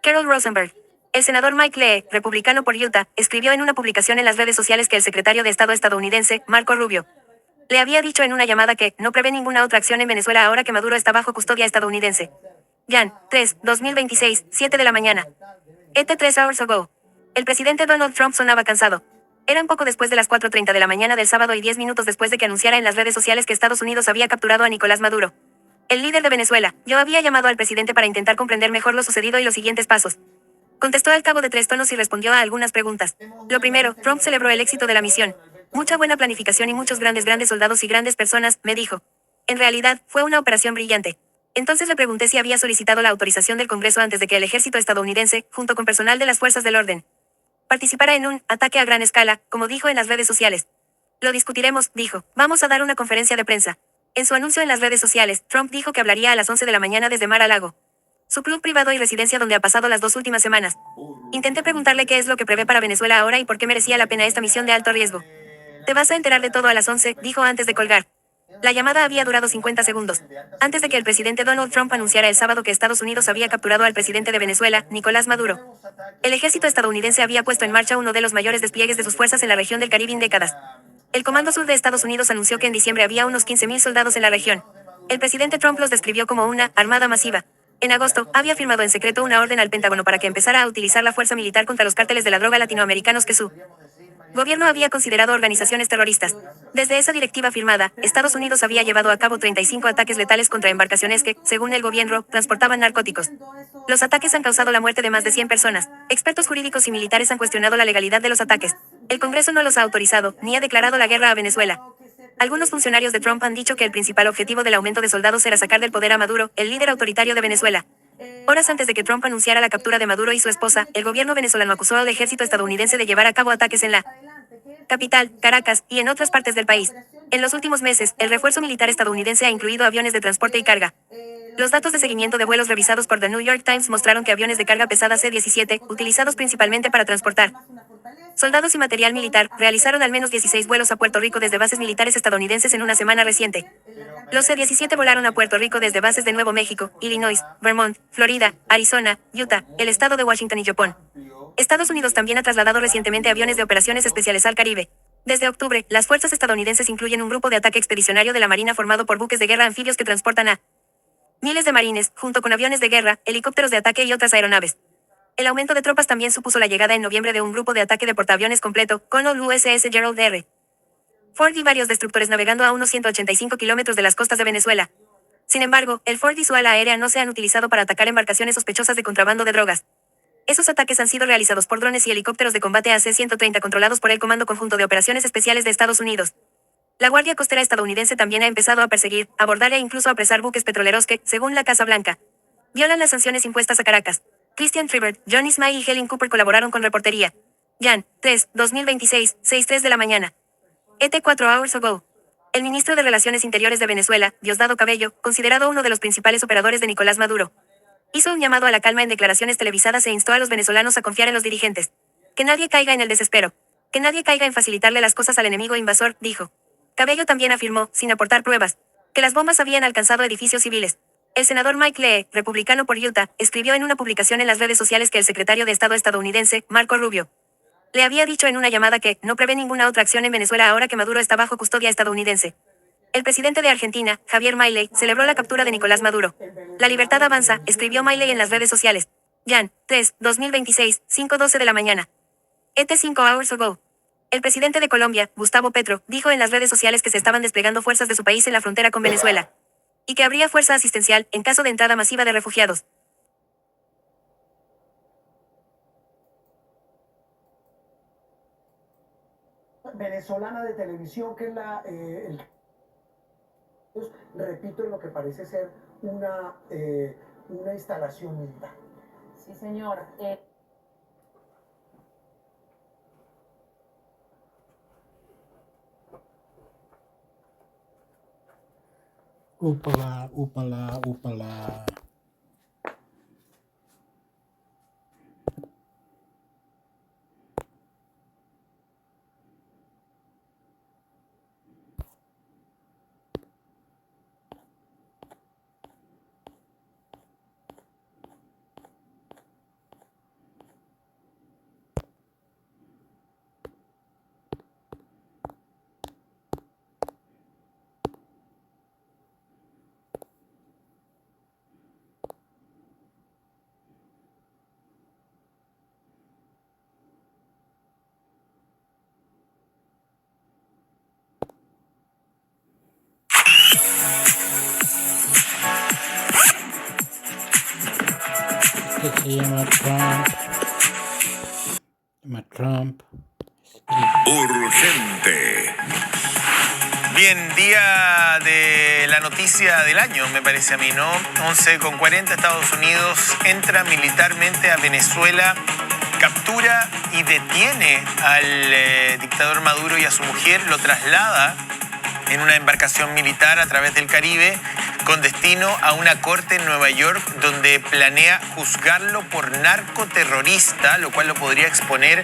Speaker 2: Carol Rosenberg. El senador Mike Lee, republicano por Utah, escribió en una publicación en las redes sociales que el secretario de Estado estadounidense, Marco Rubio, le había dicho en una llamada que no prevé ninguna otra acción en Venezuela ahora que Maduro está bajo custodia estadounidense. Jan, 3, 2026, 7 de la mañana. ET 3 hours ago. El presidente Donald Trump sonaba cansado. Eran poco después de las 4:30 de la mañana del sábado y 10 minutos después de que anunciara en las redes sociales que Estados Unidos había capturado a Nicolás Maduro. El líder de Venezuela, yo había llamado al presidente para intentar comprender mejor lo sucedido y los siguientes pasos. Contestó al cabo de 3 tonos y respondió a algunas preguntas. Lo primero, Trump celebró el éxito de la misión. Mucha buena planificación y muchos grandes soldados y grandes personas, me dijo. En realidad, fue una operación brillante. Entonces le pregunté si había solicitado la autorización del Congreso antes de que el ejército estadounidense, junto con personal de las fuerzas del orden, participara en un ataque a gran escala, como dijo en las redes sociales. Lo discutiremos, dijo. Vamos a dar una conferencia de prensa. En su anuncio en las redes sociales, Trump dijo que hablaría a las 11 de la mañana desde Mar-a-Lago, su club privado y residencia donde ha pasado las 2 últimas semanas. Intenté preguntarle qué es lo que prevé para Venezuela ahora y por qué merecía la pena esta misión de alto riesgo. Te vas a enterar de todo a las 11, dijo antes de colgar. La llamada había durado 50 segundos. Antes de que el presidente Donald Trump anunciara el sábado que Estados Unidos había capturado al presidente de Venezuela, Nicolás Maduro. El ejército estadounidense había puesto en marcha uno de los mayores despliegues de sus fuerzas en la región del Caribe en décadas. El Comando Sur de Estados Unidos anunció que en diciembre había unos 15.000 soldados en la región. El presidente Trump los describió como una armada masiva. En agosto, había firmado en secreto una orden al Pentágono para que empezara a utilizar la fuerza militar contra los cárteles de la droga latinoamericanos que su gobierno había considerado organizaciones terroristas. Desde esa directiva firmada, Estados Unidos había llevado a cabo 35 ataques letales contra embarcaciones que, según el gobierno, transportaban narcóticos. Los ataques han causado la muerte de más de 100 personas. Expertos jurídicos y militares han cuestionado la legalidad de los ataques. El Congreso no los ha autorizado, ni ha declarado la guerra a Venezuela. Algunos funcionarios de Trump han dicho que el principal objetivo del aumento de soldados era sacar del poder a Maduro, el líder autoritario de Venezuela. Horas antes de que Trump anunciara la captura de Maduro y su esposa, el gobierno venezolano acusó al ejército estadounidense de llevar a cabo ataques en la capital, Caracas, y en otras partes del país. En los últimos meses, el refuerzo militar estadounidense ha incluido aviones de transporte y carga. Los datos de seguimiento de vuelos revisados por The New York Times mostraron que aviones de carga pesada C-17, utilizados principalmente para transportar soldados y material militar, realizaron al menos 16 vuelos a Puerto Rico desde bases militares estadounidenses en una semana reciente. Los C-17 volaron a Puerto Rico desde bases de Nuevo México, Illinois, Vermont, Florida, Arizona, Utah, el estado de Washington y Japón. Estados Unidos también ha trasladado recientemente aviones de operaciones especiales al Caribe. Desde octubre, las fuerzas estadounidenses incluyen un grupo de ataque expedicionario de la Marina formado por buques de guerra anfibios que transportan a miles de marines, junto con aviones de guerra, helicópteros de ataque y otras aeronaves. El aumento de tropas también supuso la llegada en noviembre de un grupo de ataque de portaaviones completo, con el USS Gerald R. Ford y varios destructores navegando a unos 185 kilómetros de las costas de Venezuela. Sin embargo, el Ford y su ala aérea no se han utilizado para atacar embarcaciones sospechosas de contrabando de drogas. Esos ataques han sido realizados por drones y helicópteros de combate AC-130 controlados por el Comando Conjunto de Operaciones Especiales de Estados Unidos. La Guardia Costera estadounidense también ha empezado a perseguir, abordar e incluso apresar buques petroleros que, según la Casa Blanca, violan las sanciones impuestas a Caracas. Christian Tribert, Johnny Smythe y Helen Cooper colaboraron con reportería. Jan, 3, 2026, 6:03 de la mañana. ET 4 hours ago. El ministro de Relaciones Interiores de Venezuela, Diosdado Cabello, considerado uno de los principales operadores de Nicolás Maduro, hizo un llamado a la calma en declaraciones televisadas e instó a los venezolanos a confiar en los dirigentes. Que nadie caiga en el desespero. Que nadie caiga en facilitarle las cosas al enemigo invasor, dijo. Cabello también afirmó, sin aportar pruebas, que las bombas habían alcanzado edificios civiles. El senador Mike Lee, republicano por Utah, escribió en una publicación en las redes sociales que el secretario de Estado estadounidense, Marco Rubio, le había dicho en una llamada que no prevé ninguna otra acción en Venezuela ahora que Maduro está bajo custodia estadounidense. El presidente de Argentina, Javier Milei, celebró la captura de Nicolás Maduro. La libertad avanza, escribió Milei en las redes sociales. Jan, 3, 2026, 5:12 de la mañana. ET 5 hours ago. El presidente de Colombia, Gustavo Petro, dijo en las redes sociales que se estaban desplegando fuerzas de su país en la frontera con Venezuela y que habría fuerza asistencial en caso de entrada masiva de refugiados.
Speaker 9: Venezolana de televisión, que es repito, en lo que parece ser una instalación militar.
Speaker 3: Sí, señor.
Speaker 1: Úpala, úpala, úpala. Este se llama Trump. Se llama Trump.
Speaker 6: Urgente.
Speaker 4: Bien, día de la noticia del año, me parece a mí, ¿no? 11:40, Estados Unidos entra militarmente a Venezuela, captura y detiene al dictador Maduro y a su mujer, lo traslada en una embarcación militar a través del Caribe con destino a una corte en Nueva York donde planea juzgarlo por narcoterrorista, lo cual lo podría exponer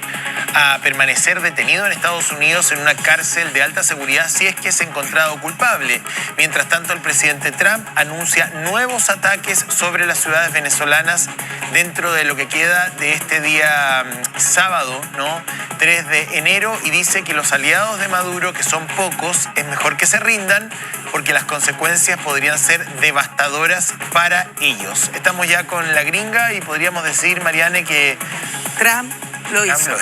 Speaker 4: a permanecer detenido en Estados Unidos en una cárcel de alta seguridad si es que es encontrado culpable. Mientras tanto, el presidente Trump anuncia nuevos ataques sobre las ciudades venezolanas dentro de lo que queda de este día sábado, ¿no? 3 de enero, y dice que los aliados de Maduro, que son pocos, es mejor que se rindan porque las consecuencias podrían ser devastadoras para ellos. Estamos ya con la gringa y podríamos decir, Mariane, que
Speaker 5: Trump lo hizo.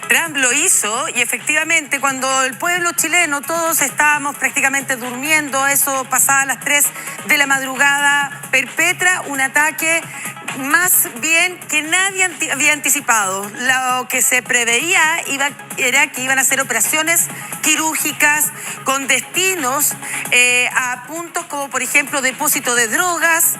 Speaker 4: Trump
Speaker 5: lo hizo y efectivamente cuando el pueblo chileno todos estábamos prácticamente durmiendo, eso pasaba a las 3 de la madrugada, perpetra un ataque más bien que nadie había anticipado. Lo que se preveía era que iban a hacer operaciones quirúrgicas con destinos a puntos como por ejemplo depósito de drogas,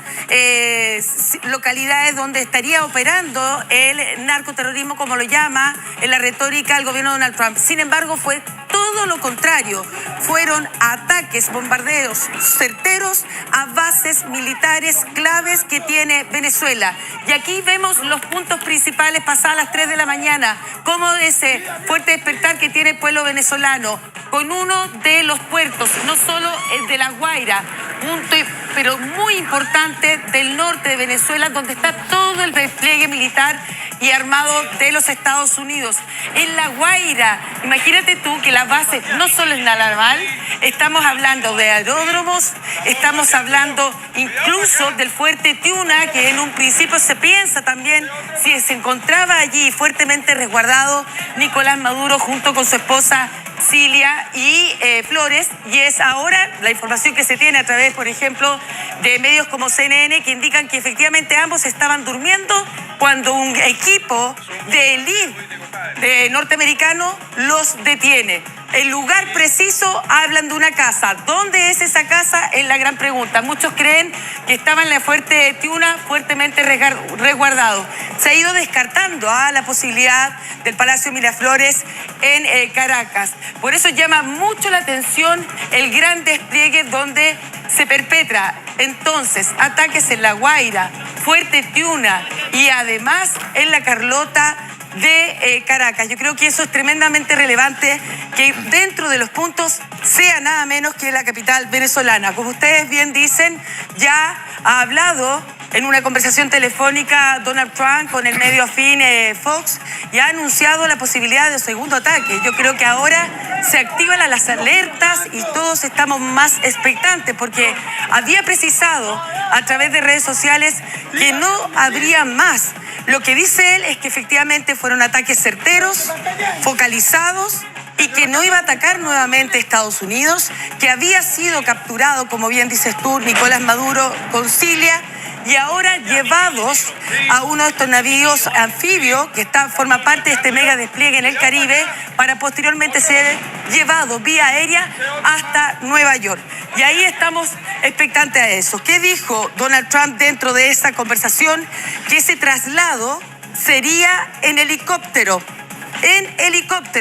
Speaker 5: localidades donde estaría operando el narcoterrorismo, como lo llama en la retórica el gobierno de Donald Trump. Sin embargo, fue todo lo contrario. Fueron ataques, bombardeos certeros a bases militares claves que tiene Venezuela. Y aquí vemos los puntos principales pasadas las 3 de la mañana, como ese fuerte despertar que tiene el pueblo venezolano, con uno de los puertos, no solo el de La Guaira, punto pero muy importante del norte de Venezuela, donde está todo el despliegue militar y armado de los Estados Unidos. En La Guaira, imagínate tú que la base no solo es naval, estamos hablando de aeródromos, estamos hablando incluso del fuerte Tiuna, que en un principio se piensa también si se encontraba allí fuertemente resguardado Nicolás Maduro junto con su esposa Cilia y Flores, y es ahora la información que se tiene a través, por ejemplo, de medios como CNN, que indican que efectivamente ambos estaban durmiendo cuando un equipo de élite norteamericano los detiene. El lugar preciso, hablan de una casa. ¿Dónde es esa casa? Es la gran pregunta. Muchos creen que estaba en la fuerte Tiuna, fuertemente resguardado. Se ha ido descartando la posibilidad del Palacio Miraflores en Caracas. Por eso llama mucho la atención el gran despliegue donde se perpetra entonces ataques en La Guaira, Fuerte Tiuna y además en La Carlota de Caracas. Yo creo que eso es tremendamente relevante, que dentro de los puntos sea nada menos que la capital venezolana. Como ustedes bien dicen, ya ha hablado en una conversación telefónica Donald Trump con el medio afín Fox y ha anunciado la posibilidad de un segundo ataque. Yo creo que ahora se activan las alertas y todos estamos más expectantes porque había precisado a través de redes sociales que no habría más. Lo que dice él es que efectivamente fueron ataques certeros, focalizados, y que no iba a atacar nuevamente Estados Unidos, que había sido capturado, como bien dices tú, Nicolás Maduro con Cilia, y ahora llevados a uno de estos navíos anfibios que forma parte de este mega despliegue en el Caribe para posteriormente ser llevado vía aérea hasta Nueva York. Y ahí estamos expectantes a eso. ¿Qué dijo Donald Trump dentro de esa conversación? Que ese traslado sería en helicóptero.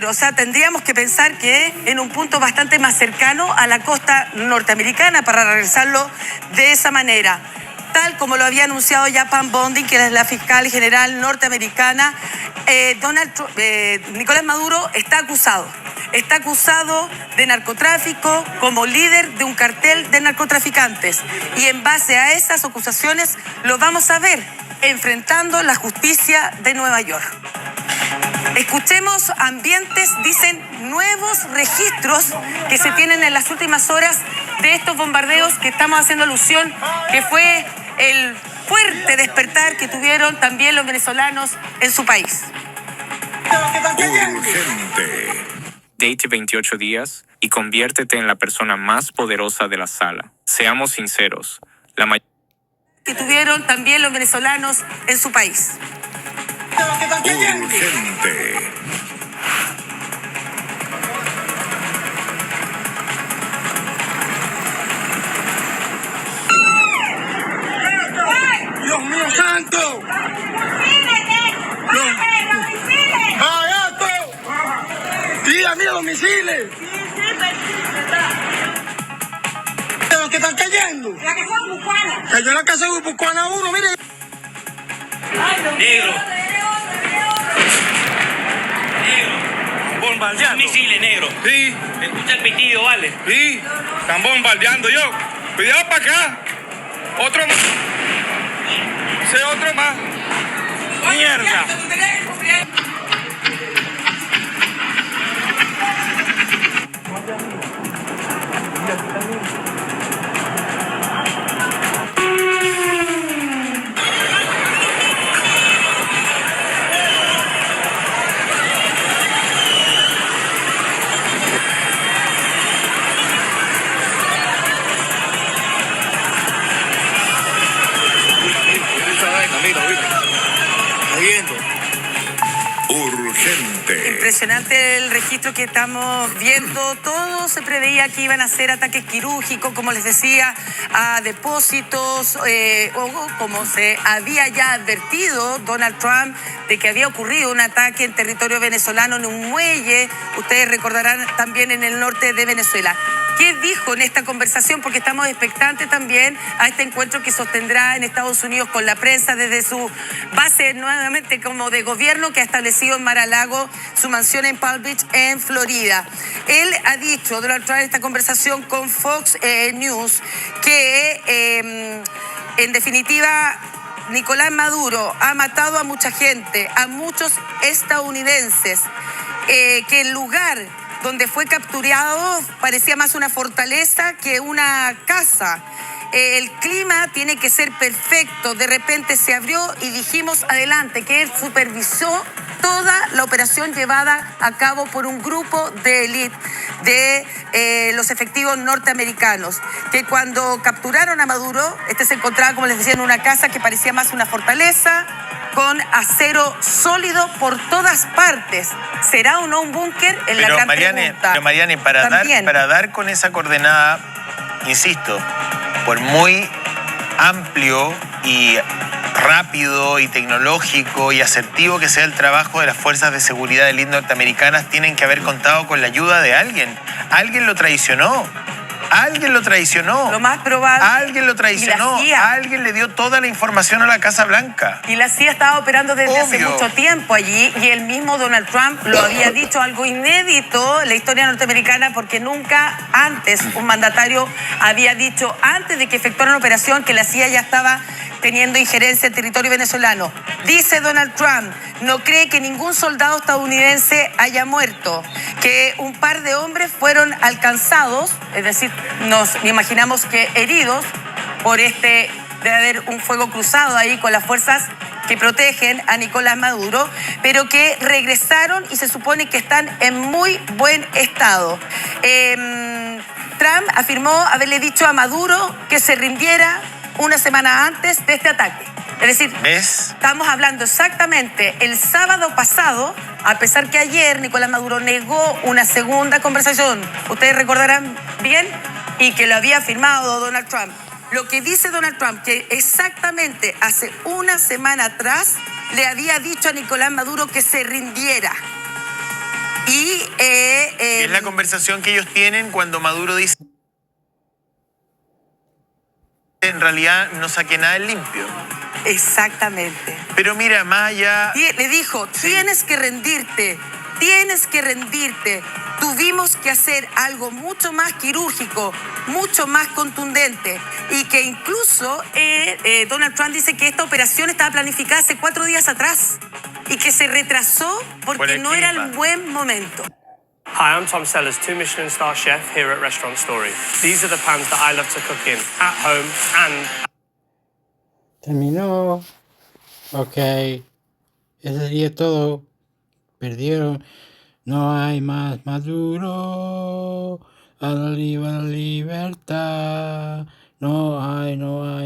Speaker 5: O sea, tendríamos que pensar que en un punto bastante más cercano a la costa norteamericana para regresarlo de esa manera. Tal como lo había anunciado ya Pam Bondi, que es la fiscal general norteamericana, Nicolás Maduro está acusado de narcotráfico como líder de un cartel de narcotraficantes. Y en base a esas acusaciones lo vamos a ver enfrentando la justicia de Nueva York. Escuchemos ambientes, dicen nuevos registros que se tienen en las últimas horas de estos bombardeos que estamos haciendo alusión, que fue el fuerte despertar que tuvieron también los venezolanos en su país.
Speaker 6: Urgente.
Speaker 13: De 28 días, y conviértete en la persona más poderosa de la sala. Seamos sinceros, la mayoría
Speaker 5: que tuvieron también los venezolanos en su país.
Speaker 6: Urgente.
Speaker 9: ¡Dios mío santo! ¡Barato! ¡Tira, mira los misiles! ¿De los que están cayendo? La casa de Bucuana. Cayó la casa de Bucuana 1, mire.
Speaker 12: Negro. Bombardeando. Misiles, negro. Sí. Me escucha el pitido, ¿vale? Sí. Están bombardeando yo. Cuidado para acá. Otro más. Ese otro más. Mierda.
Speaker 6: Urgente.
Speaker 5: Impresionante el registro que estamos viendo. Todo se preveía que iban a ser ataques quirúrgicos, como les decía, a depósitos, o como se había ya advertido Donald Trump de que había ocurrido un ataque en territorio venezolano en un muelle. Ustedes recordarán también en el norte de Venezuela. ¿Qué dijo en esta conversación? Porque estamos expectantes también a este encuentro que sostendrá en Estados Unidos con la prensa desde su base nuevamente como de gobierno que ha establecido en Mar-a-Lago, su mansión en Palm Beach, en Florida. Él ha dicho, Donald Trump, en esta conversación con Fox News, que en definitiva Nicolás Maduro ha matado a mucha gente, a muchos estadounidenses, que el lugar donde fue capturado parecía más una fortaleza que una casa. El clima tiene que ser perfecto. De repente se abrió y dijimos adelante, que él supervisó toda la operación llevada a cabo por un grupo de élite de los efectivos norteamericanos, que cuando capturaron a Maduro, se encontraba, como les decía, en una casa que parecía más una fortaleza, con acero sólido por todas partes. ¿Será o no un búnker? En la gran pregunta.
Speaker 4: Pero Mariane, para dar con esa coordenada, insisto, por muy amplio y rápido y tecnológico y asertivo que sea el trabajo de las fuerzas de seguridad de élite norteamericanas, tienen que haber contado con la ayuda de alguien. Alguien lo traicionó. Alguien lo traicionó.
Speaker 5: Lo más probable.
Speaker 4: Alguien lo traicionó. Alguien le dio toda la información a la Casa Blanca.
Speaker 5: Y la CIA estaba operando desde hace mucho tiempo allí, y el mismo Donald Trump lo había dicho, algo inédito en la historia norteamericana, porque nunca antes un mandatario había dicho, antes de que efectuara una operación, que la CIA ya estaba teniendo injerencia en territorio venezolano. Dice Donald Trump, no cree que ningún soldado estadounidense haya muerto, que un par de hombres fueron alcanzados, es decir, nos imaginamos que heridos por debe haber un fuego cruzado ahí con las fuerzas que protegen a Nicolás Maduro, pero que regresaron y se supone que están en muy buen estado. Trump afirmó haberle dicho a Maduro que se rindiera una semana antes de este ataque. Es decir, estamos hablando exactamente el sábado pasado, a pesar que ayer Nicolás Maduro negó una segunda conversación, ustedes recordarán bien, y que lo había firmado Donald Trump. Lo que dice Donald Trump, que exactamente hace una semana atrás le había dicho a Nicolás Maduro que se rindiera. Y
Speaker 4: es la conversación que ellos tienen cuando Maduro dice: en realidad no saqué nada en limpio.
Speaker 5: Exactamente.
Speaker 4: Pero mira, más allá...
Speaker 5: Le dijo, tienes que rendirte, tienes que rendirte. Tuvimos que hacer algo mucho más quirúrgico, mucho más contundente. Y que incluso Donald Trump dice que esta operación estaba planificada hace 4 días atrás y que se retrasó porque no era el buen momento.
Speaker 14: Hi, I'm Tom Sellers, 2 Michelin star chef here at Restaurant Story. These are the pans that I love to cook in, at home and...
Speaker 1: Terminó. Ok. Ese sería todo. Perdieron. No hay más Maduro. A la libertad. No hay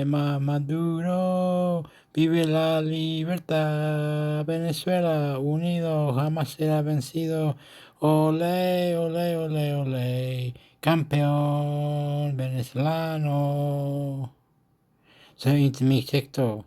Speaker 1: más Maduro. Vive la libertad. Venezuela unido jamás será vencido. Ole, ole, ole, ole. Campeón venezolano. Soy mi sexto.